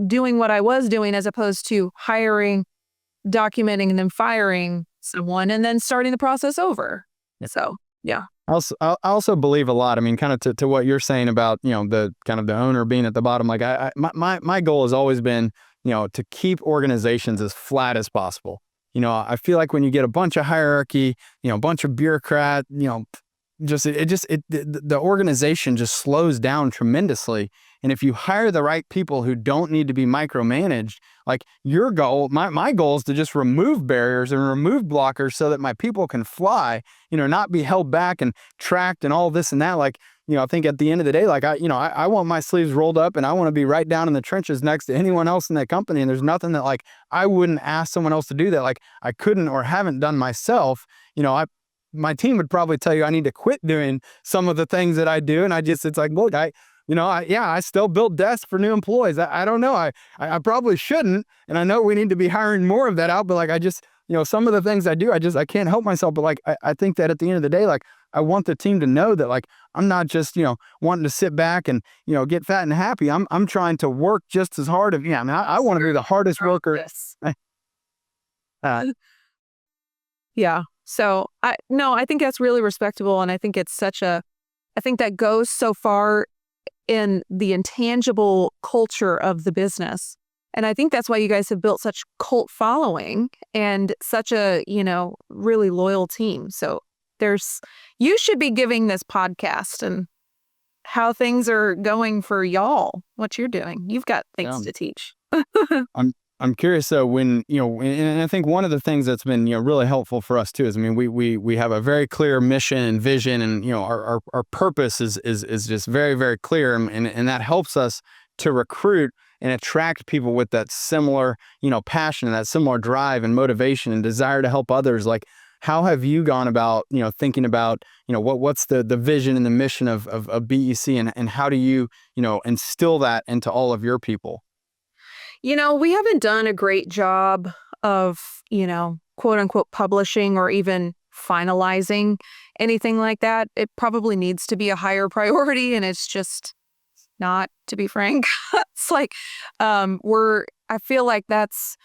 doing what I was doing, as opposed to hiring, documenting, and then firing someone and then starting the process over. So, yeah. I also believe a lot. I mean, kind of to what you're saying about, the kind of the owner being at the bottom. Like my goal has always been, to keep organizations as flat as possible. I feel like when you get a bunch of hierarchy, a bunch of bureaucrat, the organization just slows down tremendously. And if you hire the right people who don't need to be micromanaged, like your goal, my goal is to just remove barriers and remove blockers so that my people can fly, not be held back and tracked and all this and that. Like, I think at the end of the day, like I want my sleeves rolled up, and I want to be right down in the trenches next to anyone else in that company. And there's nothing that like I wouldn't ask someone else to do that like I couldn't or haven't done myself. My team would probably tell you I need to quit doing some of the things that I do. And it's like, look, I still build desks for new employees. I don't know. I probably shouldn't. And I know we need to be hiring more of that out, but like, I just, some of the things I do, I can't help myself. But like, I think that at the end of the day, like I want the team to know that like, I'm not just, wanting to sit back and, get fat and happy. I'm trying to work just as hard. I want to be the hardest worker. Yeah. So I think that's really respectable. And I think I think that goes so far in the intangible culture of the business. And I think that's why you guys have built such cult following and such a, really loyal team. So you should be giving this podcast and how things are going for y'all, what you're doing. You've got things Yeah. to teach. I'm curious though, when, and I think one of the things that's been, really helpful for us too is, I mean, we have a very clear mission and vision, and, our purpose is just very, very clear. And that helps us to recruit and attract people with that similar, passion, and that similar drive and motivation and desire to help others. Like, how have you gone about, thinking about, what's the vision and the mission of BEC, and how do you, instill that into all of your people? We haven't done a great job of, quote unquote, publishing or even finalizing anything like that. It probably needs to be a higher priority, and it's just not, to be frank. It's like, I feel like that's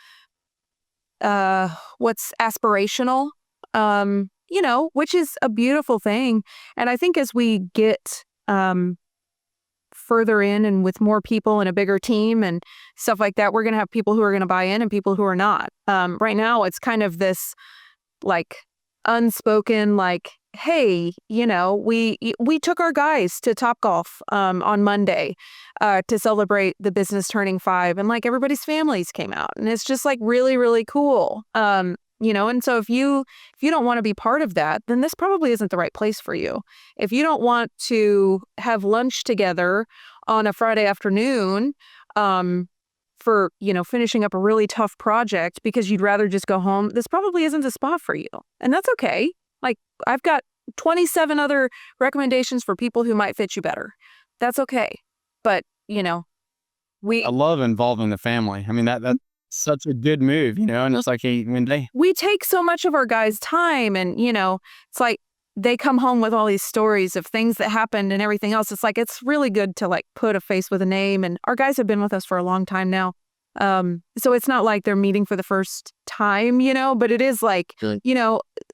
what's aspirational, which is a beautiful thing. And I think as we get further in and with more people and a bigger team and stuff like that, we're going to have people who are going to buy in and people who are not. Right now, it's kind of this like unspoken, like, hey, we took our guys to Topgolf on Monday to celebrate the business turning 5, and like everybody's families came out, and it's just like really, really cool. And so if you don't want to be part of that, then this probably isn't the right place for you. If you don't want to have lunch together on a Friday afternoon, for, finishing up a really tough project because you'd rather just go home, this probably isn't the spot for you. And that's okay. Like, I've got 27 other recommendations for people who might fit you better. That's okay. But, I love involving the family. I mean, that's such a good move, and it's like, hey, we take so much of our guys' time, and, it's like they come home with all these stories of things that happened and everything else. It's like, it's really good to like put a face with a name, and our guys have been with us for a long time now. So it's not like they're meeting for the first time, but it is like, Good.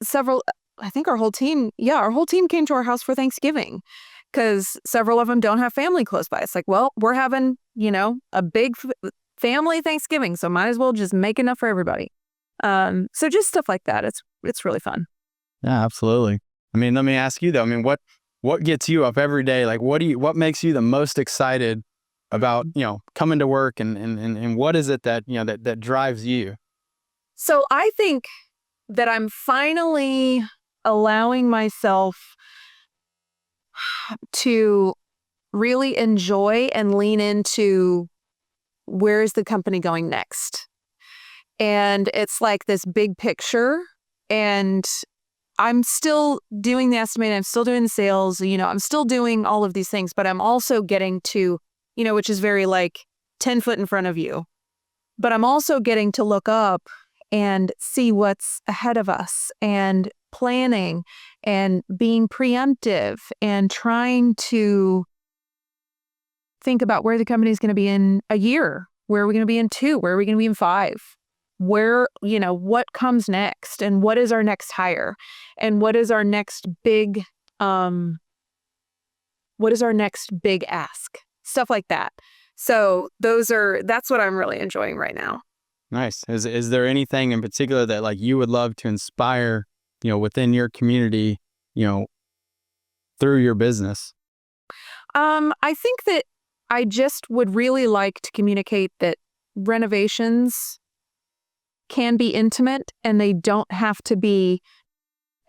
several, I think our whole team came to our house for Thanksgiving because several of them don't have family close by. It's like, well, we're having, a big family Thanksgiving, so might as well just make enough for everybody. So just stuff like that. It's really fun. Yeah, absolutely. I mean, let me ask you though. I mean, what gets you up every day? Like, what makes you the most excited about, coming to work, and what is it that, that drives you? So I think that I'm finally allowing myself to really enjoy and lean into where is the company going next. And it's like this big picture, and I'm still doing the estimating, I'm still doing the sales, I'm still doing all of these things, but I'm also getting to, which is very like 10 foot in front of you. But I'm also getting to look up and see what's ahead of us, and planning and being preemptive and trying to think about where the company is going to be in a year. Where are we going to be in 2? Where are we going to be in 5? Where, what comes next, and what is our next hire, and what is our next big ask, stuff like that. So that's what I'm really enjoying right now. Nice. Is there anything in particular that like you would love to inspire, within your community, through your business? I think that I just would really like to communicate that renovations can be intimate, and they don't have to be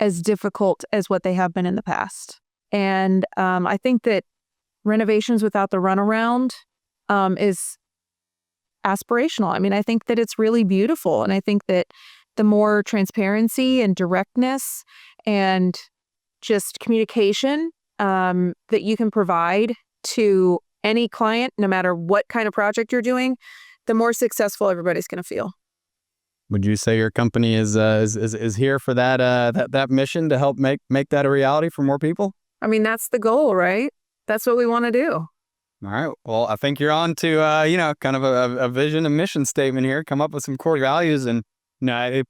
as difficult as what they have been in the past. And I think that renovations without the runaround is aspirational. I mean, I think that it's really beautiful. And I think that the more transparency and directness and just communication that you can provide to any client, no matter what kind of project you're doing, the more successful everybody's going to feel. Would you say your company is here for that mission to help make that a reality for more people? I mean, that's the goal, right? That's what we want to do. All right. Well, I think you're on to kind of a vision and mission statement here. Come up with some core values, and I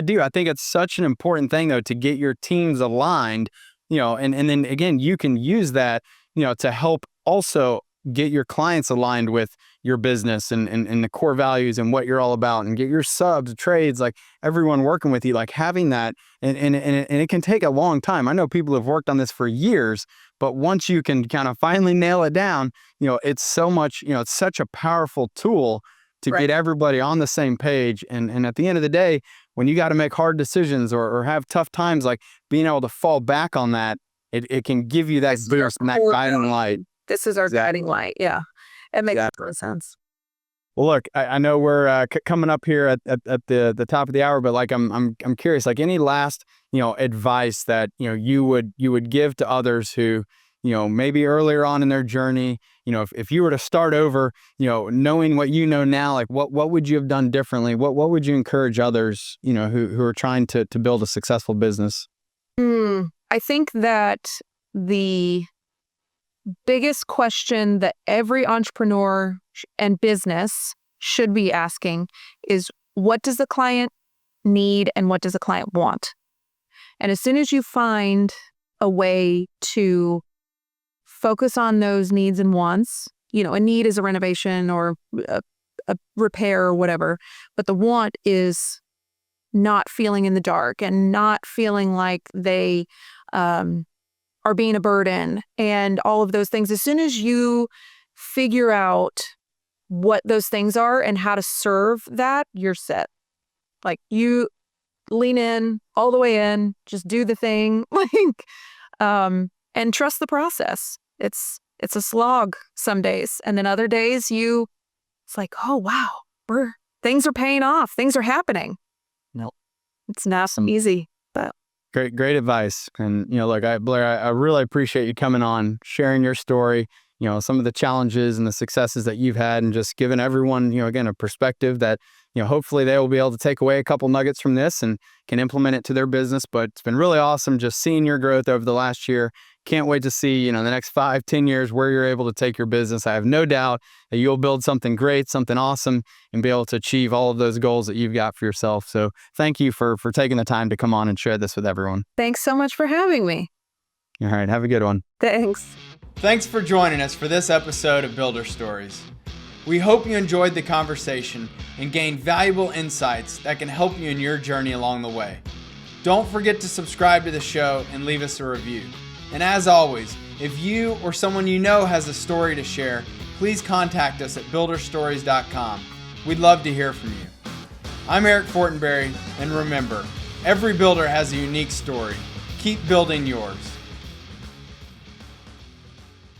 do. I think it's such an important thing though to get your teams aligned. And then again, you can use that to help also get your clients aligned with your business and the core values and what you're all about, and get your subs, trades, like everyone working with you, like having that. And it can take a long time. I know people have worked on this for years, but once you can kind of finally nail it down, it's so much, it's such a powerful tool to get everybody on the same page. And at the end of the day, when you got to make hard decisions or have tough times, like being able to fall back on that, it can give you that boost and that guiding light. This is our guiding light. Yeah. It makes a lot of sense. Well, look, I know we're coming up here at the top of the hour, but like I'm curious, like any last advice that you would give to others who maybe earlier on in their journey, if you were to start over, knowing what you know now, like what would you have done differently? What would you encourage others who are trying to build a successful business? I think that the biggest question that every entrepreneur and business should be asking is, what does the client need and what does the client want? And as soon as you find a way to focus on those needs and wants, a need is a renovation or a repair or whatever, but the want is not feeling in the dark and not feeling like they are being a burden and all of those things. As soon as you figure out what those things are and how to serve that, you're set. Like, you lean in all the way in, just do the thing, and trust the process. It's a slog some days, and then other days it's like, oh wow, things are paying off, things are happening. No, it's not so easy, but great advice. And look, Blair, I really appreciate you coming on, sharing your story, some of the challenges and the successes that you've had, and just giving everyone, again, a perspective that hopefully they will be able to take away a couple nuggets from this and can implement it to their business. But it's been really awesome just seeing your growth over the last year. Can't wait to see, the next 5-10 years where you're able to take your business. I have no doubt that you'll build something great, something awesome, and be able to achieve all of those goals that you've got for yourself. So thank you for taking the time to come on and share this with everyone. Thanks so much for having me. All right. Have a good one. Thanks. Thanks for joining us for this episode of Builder Stories. We hope you enjoyed the conversation and gained valuable insights that can help you in your journey along the way. Don't forget to subscribe to the show and leave us a review. And as always, if you or someone you know has a story to share, please contact us at builderstories.com. We'd love to hear from you. I'm Eric Fortenberry, and remember, every builder has a unique story. Keep building yours.